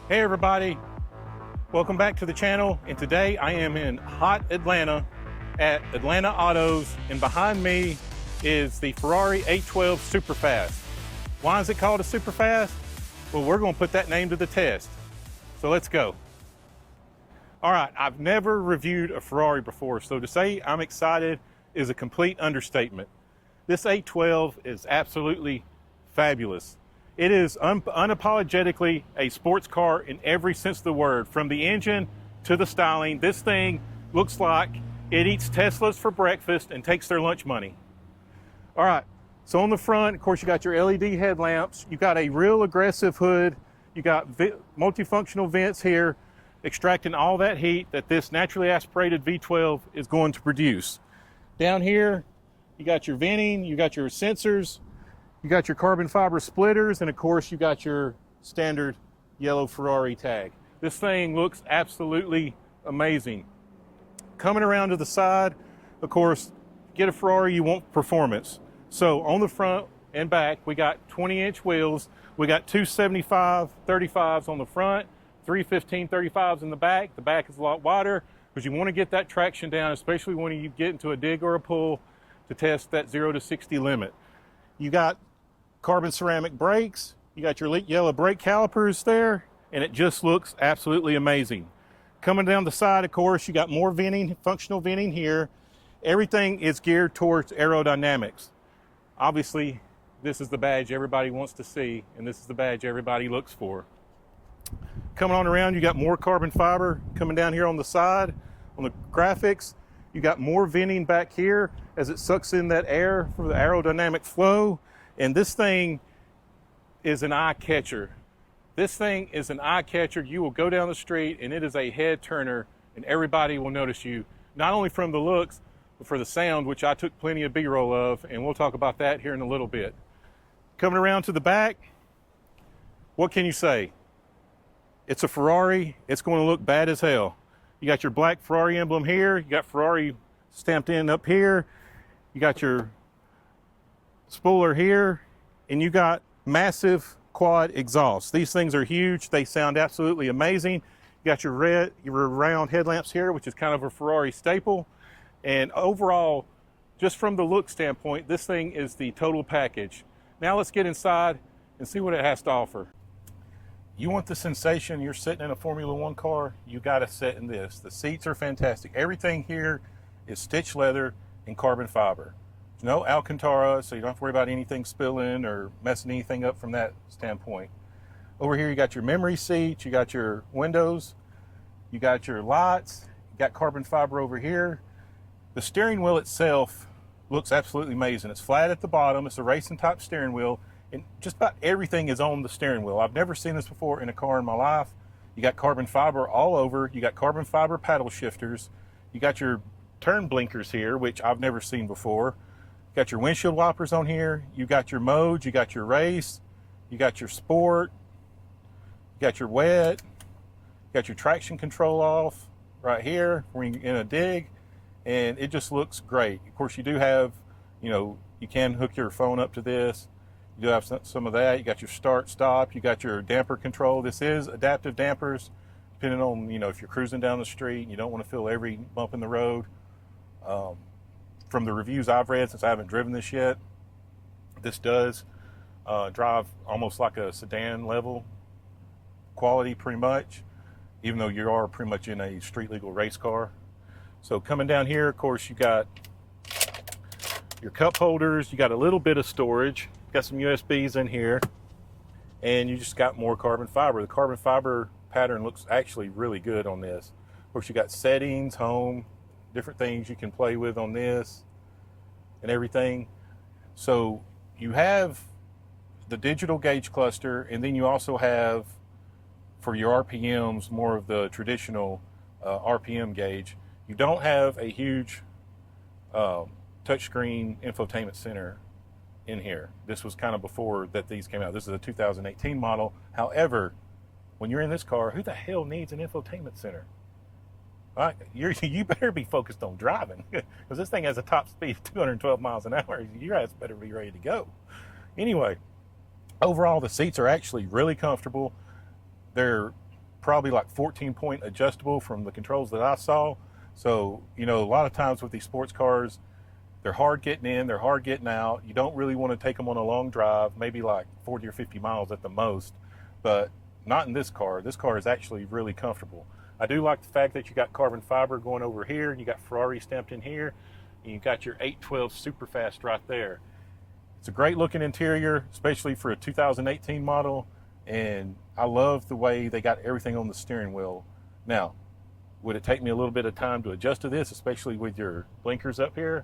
Hey everybody, welcome back to the channel, and today I am in hot Atlanta at Atlanta Autos, and behind me is the Ferrari 812 Superfast. Why is it called a Superfast? Well, we're going to put that name to the test, so let's go. All right, I've never reviewed a Ferrari before, so to say I'm excited is a complete understatement. This 812 is absolutely fabulous. It is unapologetically a sports car in every sense of the word, from the engine to the styling. This thing looks like it eats Teslas for breakfast and takes their lunch money. All right, so on the front, of course, you got your LED headlamps. You got a real aggressive hood. You got multifunctional vents here, extracting all that heat that this naturally aspirated V12 is going to produce. Down here, you got your venting, you got your sensors, you got your carbon fiber splitters, and of course you got your standard yellow Ferrari tag. This thing looks absolutely amazing. Coming around to the side, of course, get a Ferrari, you want performance. So on the front and back, we got 20-inch wheels. We got two 75/35s on the front, three 15/35s in the back. The back is a lot wider because you want to get that traction down, especially when you get into a dig or a pull to test that 0 to 60 limit. You got carbon ceramic brakes, you got your yellow brake calipers there, and it just looks absolutely amazing. Coming down the side, of course, you got more venting, functional venting here. Everything is geared towards aerodynamics. Obviously, this is the badge everybody wants to see, and this is the badge everybody looks for. Coming on around, you got more carbon fiber coming down here on the side. On the graphics, you got more venting back here as it sucks in that air for the aerodynamic flow. And this thing is an eye catcher. This thing is an eye catcher. You will go down the street and it is a head turner, and everybody will notice you, not only from the looks, but for the sound, which I took plenty of B-roll of, and we'll talk about that here in a little bit. Coming around to the back, what can you say? It's a Ferrari. It's going to look bad as hell. You got your black Ferrari emblem here. You got Ferrari stamped in up here. You got your spoiler here, and you got massive quad exhaust. These things are huge. They sound absolutely amazing. You got your round headlamps here, which is kind of a Ferrari staple. And overall, just from the look standpoint, this thing is the total package. Now let's get inside and see what it has to offer. You want the sensation you're sitting in a Formula One car, you got to sit in this. The seats are fantastic. Everything here is stitched leather and carbon fiber. There's no Alcantara, so you don't have to worry about anything spilling or messing anything up from that standpoint. Over here, you got your memory seats, you got your windows, you got your lights, you got carbon fiber over here. The steering wheel itself looks absolutely amazing. It's flat at the bottom. It's a racing type steering wheel, and just about everything is on the steering wheel. I've never seen this before in a car in my life. You got carbon fiber all over. You got carbon fiber paddle shifters. You got your turn blinkers here, which I've never seen before. You got your windshield wipers on here. You got your modes. You got your race. You got your sport. You got your wet. You got your traction control off right here when you're in a dig, and it just looks great. Of course, you do have, you can hook your phone up to this. You do have some of that. You got your start, stop. You got your damper control. This is adaptive dampers, depending on, if you're cruising down the street and you don't want to feel every bump in the road. From the reviews I've read, since I haven't driven this yet, this does drive almost like a sedan level quality pretty much, even though you are pretty much in a street legal race car. So coming down here, of course, you got your cup holders. You got a little bit of storage. Got some USBs in here, and you just got more carbon fiber. The carbon fiber pattern looks actually really good on this. Of course, you got settings, home, different things you can play with on this and everything. So you have the digital gauge cluster, and then you also have, for your RPMs, more of the traditional RPM gauge. You don't have a huge touchscreen infotainment center in here. This was kind of before that these came out. This is a 2018 model. However, when you're in this car, who the hell needs an infotainment center? All right, you better be focused on driving, because this thing has a top speed of 212 miles an hour. Your ass better be ready to go. Anyway, overall, the seats are actually really comfortable. They're probably like 14-point adjustable from the controls that I saw. So, you know, a lot of times with these sports cars, they're hard getting in, they're hard getting out. You don't really want to take them on a long drive, maybe like 40 or 50 miles at the most, but not in this car. This car is actually really comfortable. I do like the fact that you got carbon fiber going over here, and you got Ferrari stamped in here, and you got your 812 Superfast right there. It's a great looking interior, especially for a 2018 model, and I love the way they got everything on the steering wheel. Now, would it take me a little bit of time to adjust to this, especially with your blinkers up here?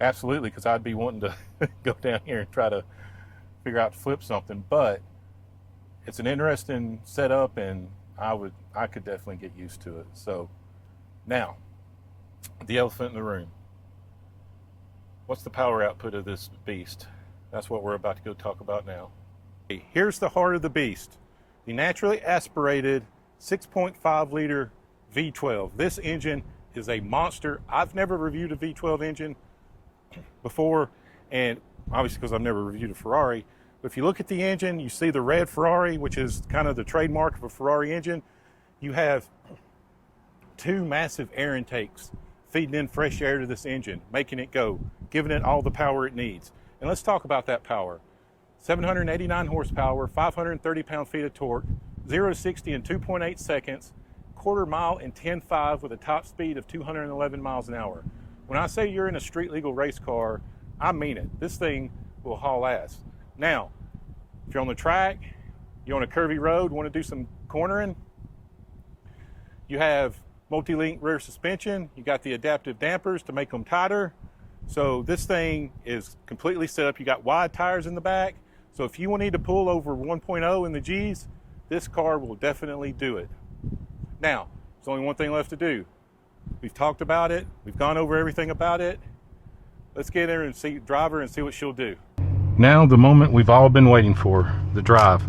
Absolutely, because I'd be wanting to go down here and try to figure out to flip something, but it's an interesting setup, and I could definitely get used to it. So now, the elephant in the room. What's the power output of this beast? That's what we're about to go talk about now. Here's the heart of the beast, the naturally aspirated 6.5 liter V12. This engine is a monster. I've never reviewed a V12 engine before, and obviously because I've never reviewed a Ferrari. But if you look at the engine, you see the red Ferrari, which is kind of the trademark of a Ferrari engine. You have two massive air intakes feeding in fresh air to this engine, making it go, giving it all the power it needs. And let's talk about that power. 789 horsepower, 530 pound-feet of torque, 0 to 60 in 2.8 seconds, quarter mile in 10.5 with a top speed of 211 miles an hour. When I say you're in a street legal race car, I mean it. This thing will haul ass. Now, if you're on the track, you're on a curvy road, want to do some cornering, you have multi-link rear suspension, you got the adaptive dampers to make them tighter. So this thing is completely set up. You got wide tires in the back. So if you need to pull over 1.0 in the G's, this car will definitely do it. Now, there's only one thing left to do. We've talked about it. We've gone over everything about it. Let's get in there and drive her and see what she'll do. Now the moment we've all been waiting for, the drive.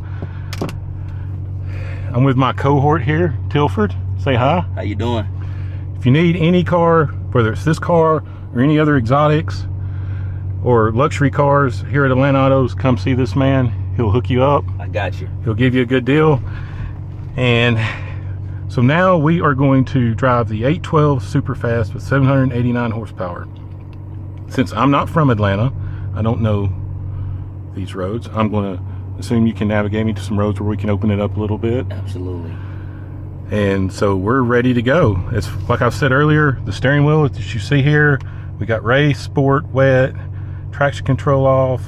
I'm with my cohort here, Tilford. Say hi. How you doing? If you need any car, whether it's this car or any other exotics or luxury cars here at Atlanta Autos, come see this man. He'll hook you up. I got you. He'll give you a good deal. And so now we are going to drive the 812 Superfast with 789 horsepower. Since I'm not from Atlanta, I don't know these roads. I'm going to assume you can navigate me to some roads where we can open it up a little bit. Absolutely. And so we're ready to go. It's like I've said earlier, the steering wheel that you see here, we got race, sport, wet, traction control off,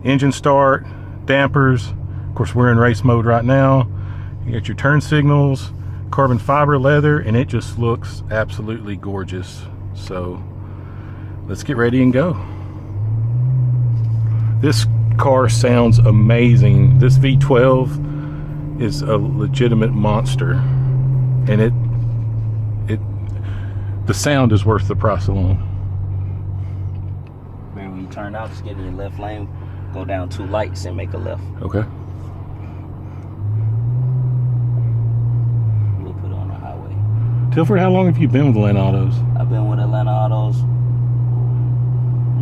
engine start, dampers. Of course, we're in race mode right now. You got your turn signals, carbon fiber leather, and it just looks absolutely gorgeous. So let's get ready and go. This car sounds amazing. This V12 is a legitimate monster, and the sound is worth the price alone. Man, when you turn out, just get in your left lane, go down 2 lights and make a left. Okay. We'll put it on the highway. Tilford, how long have you been with Atlanta Autos? I've been with Atlanta Autos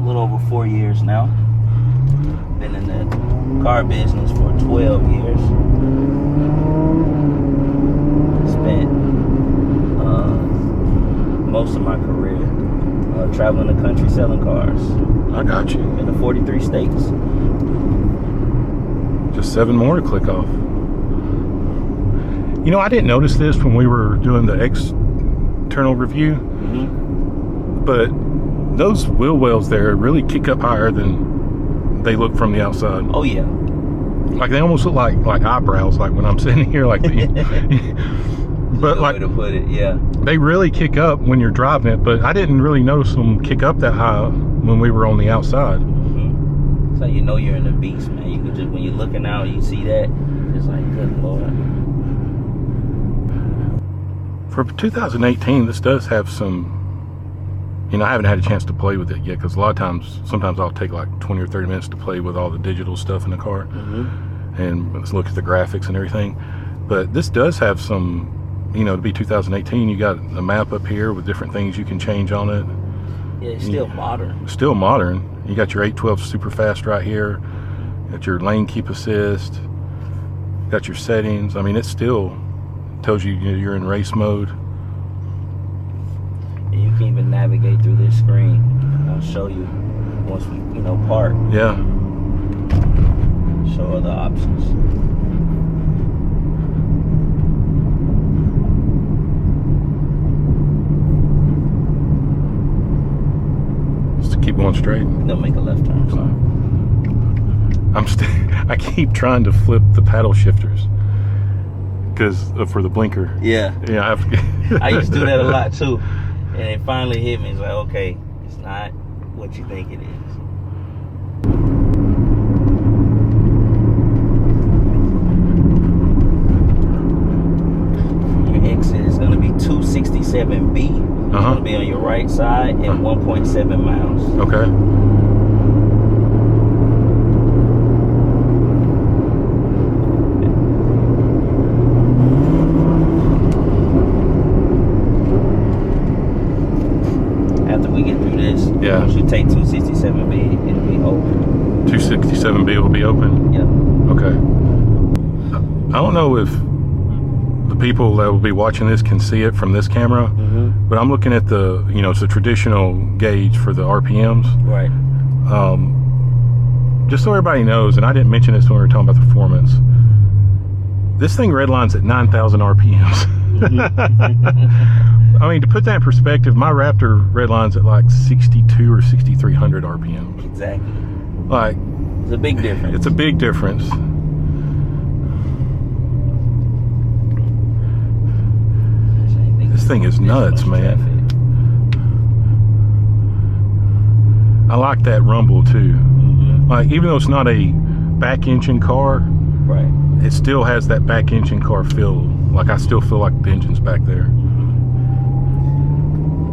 a little over 4 years now. Been in the car business for 12 years. Spent most of my career traveling the country selling cars. I got you. Been to 43 states. Just 7 more to click off. You know, I didn't notice this when we were doing the external review, but those wheel wells there really kick up higher than they look from the outside. Oh yeah. Like they almost look like eyebrows, like when I'm sitting here, like but like way to put it, yeah. They really kick up when you're driving it, but I didn't really notice them kick up that high when we were on the outside. So you know you're in the beast, man. You could just, when you're looking out, you see that, it's like, good Lord. For 2018, this does have some, you know, I haven't had a chance to play with it yet, because a lot of times, sometimes I'll take like 20 or 30 minutes to play with all the digital stuff in the car, and let's look at the graphics and everything. But this does have some, you know, to be 2018, you got a map up here with different things you can change on it. Yeah, it's still modern. Still modern. You got your 812 Superfast right here. Got your lane keep assist. Got your settings. I mean, it still tells you you're in race mode. And you can even navigate through this screen. I'll show you once we, park. Yeah. Show other options. Just keep going straight. They'll make a left turn. So. I keep trying to flip the paddle shifters because for the blinker. Yeah. Yeah. I used to do that a lot too, and it finally hit me. It's like, okay, it's not what you think it is. Your exit is going to be 267B. It's going to be on your right side and 1.7 miles. Okay. Yeah. Once you take 267B, it'll be open. 267B will be open? Yep. Okay. I don't know if the people that will be watching this can see it from this camera, but I'm looking at the, it's a traditional gauge for the RPMs. Right. Just so everybody knows, and I didn't mention this when we were talking about the performance, this thing redlines at 9,000 RPMs. I mean, to put that in perspective, my Raptor redlines at like 62 or 6,300 RPM. Exactly. Like, it's a big difference. It's a big difference. This thing is nuts, man. I like that rumble too. Like, even though it's not a back engine car, right, it still has that back engine car feel. Like, I still feel like the engine's back there.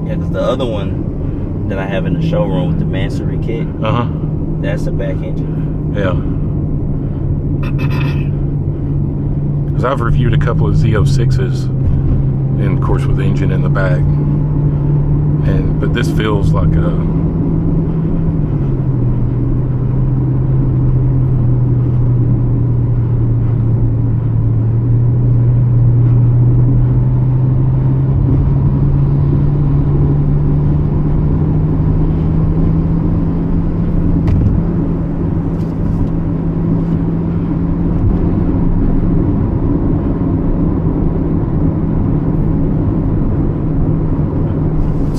Yeah, because the other one that I have in the showroom with the Mansory kit, that's a back engine. Yeah. Because I've reviewed a couple of Z06s, and of course with the engine in the back, but this feels like a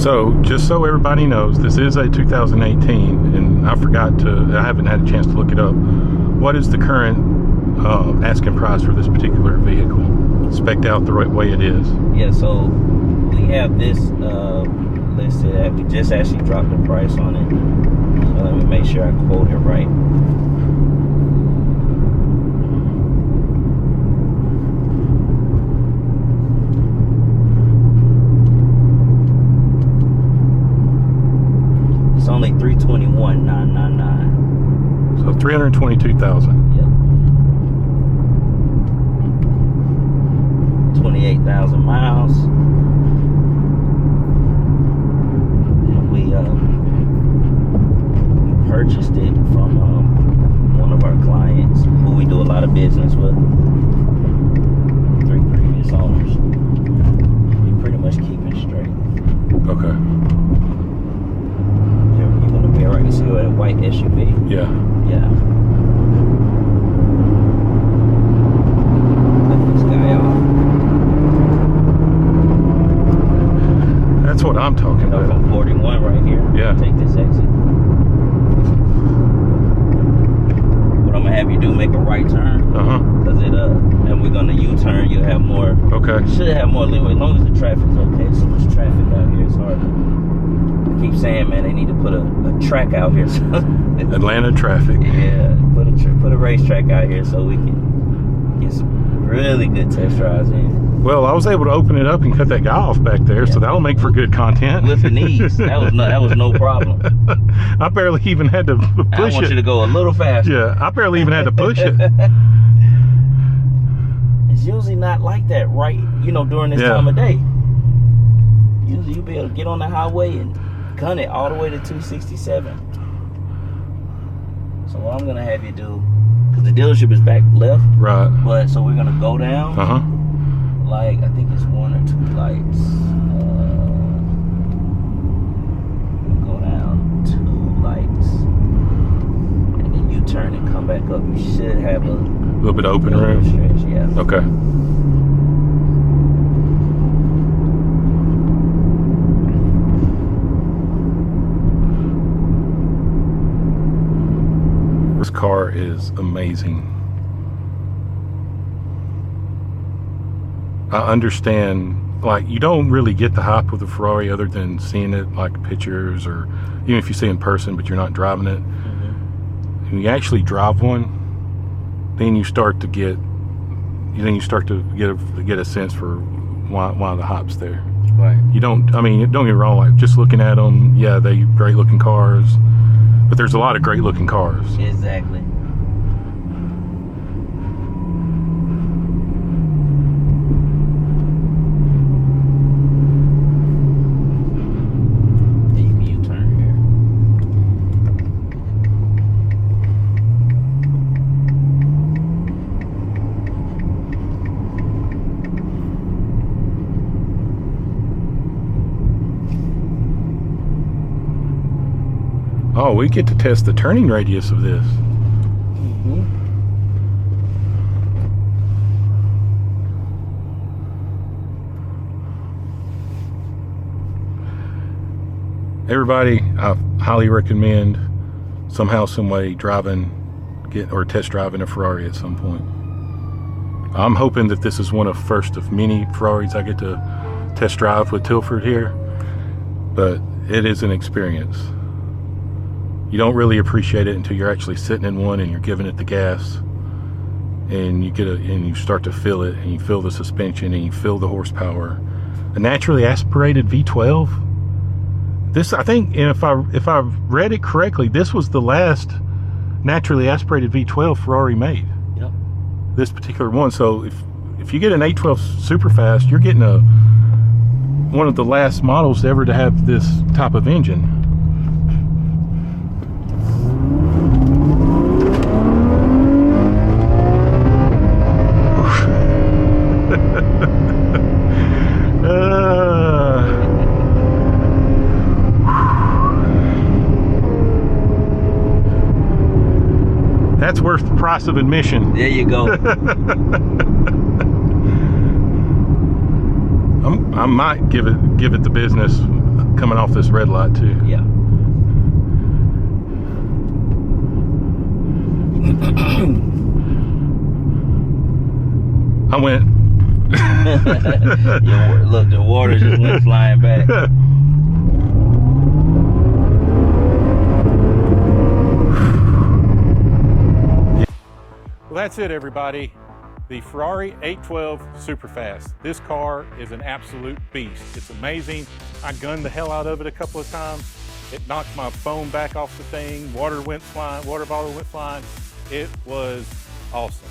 So, just so everybody knows, this is a 2018, and I haven't had a chance to look it up. What is the current asking price for this particular vehicle? Spec'd out the right way it is. Yeah, so we have this listed at, we just actually dropped the price on it. So let me make sure I quote it right. It's only $321,999. So $322,000. Yep. 28,000 miles. And we purchased it from one of our clients who we do a lot of business with. 3 previous owners. We pretty much keep it straight. Okay. You're gonna be alright to see a white SUV. Yeah. Yeah. Let this guy off. That's what I'm talking about. From 41 right here. Yeah. Take this exit. What I'm gonna have you do, make a right turn. Cause it and we're gonna U-turn. You'll have more. Okay. Should have more leeway as long as the traffic's okay. So much traffic out here. It's hard to keep saying, man, they need to put a track out here. Atlanta traffic. Yeah, put a racetrack out here so we can get some really good test drives in. Well, I was able to open it up and cut that guy off back there, so that'll make for good content. With the knees, that was no problem. I barely even had to push it. I want you to go a little faster. Yeah, I barely even had to push it. It's usually not like that, right? During this time of day. Usually you'll be able to get on the highway and gun it all the way to 267. So what I'm gonna have you do, because the dealership is back left. Right. But so we're gonna go down. Like I think it's 1 or 2 lights. Go down 2 lights, and then you turn and come back up. You should have a little bit of open room. Stretch, yeah. Okay. This car is amazing. I understand, like, you don't really get the hype of the Ferrari other than seeing it like pictures, or even if you see it in person but you're not driving it. When you actually drive one, then you start to get a sense for why the hype's there. Right. You don't, I mean, don't get me wrong, like just looking at them, yeah, they great looking cars, but there's a lot of great looking cars. Exactly. Oh, we get to test the turning radius of this. Everybody, I highly recommend somehow, some way test driving a Ferrari at some point. I'm hoping that this is one of first of many Ferraris I get to test drive with Tilford here, but it is an experience. You don't really appreciate it until you're actually sitting in one and you're giving it the gas, and you start to feel it, and you feel the suspension, and you feel the horsepower. A naturally aspirated V12. This, I think, and if I've read it correctly, this was the last naturally aspirated V12 Ferrari made. Yep. This particular one. So if you get an 812 Superfast, you're getting one of the last models ever to have this type of engine. That's worth the price of admission. There you go. I might give it the business coming off this red light too. Yeah. I went. Look, the water just went flying back. Well, that's it, everybody. The Ferrari 812 Superfast. This car is an absolute beast. It's amazing. I gunned the hell out of it a couple of times. It knocked my phone back off the thing. Water went flying, water bottle went flying. It was awesome.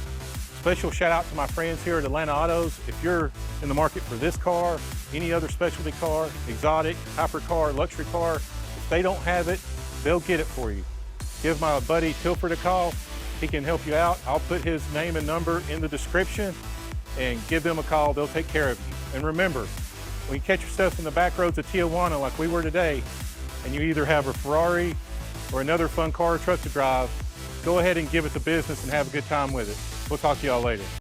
Special shout out to my friends here at Atlanta Autos. If you're in the market for this car, any other specialty car, exotic, hypercar, luxury car, if they don't have it, they'll get it for you. Give my buddy Tilford a call. He can help you out. I'll put his name and number in the description, and give them a call. They'll take care of you. And remember, when you catch yourself in the back roads of Tijuana like we were today, and you either have a Ferrari or another fun car or truck to drive, go ahead and give it the business and have a good time with it. We'll talk to y'all later.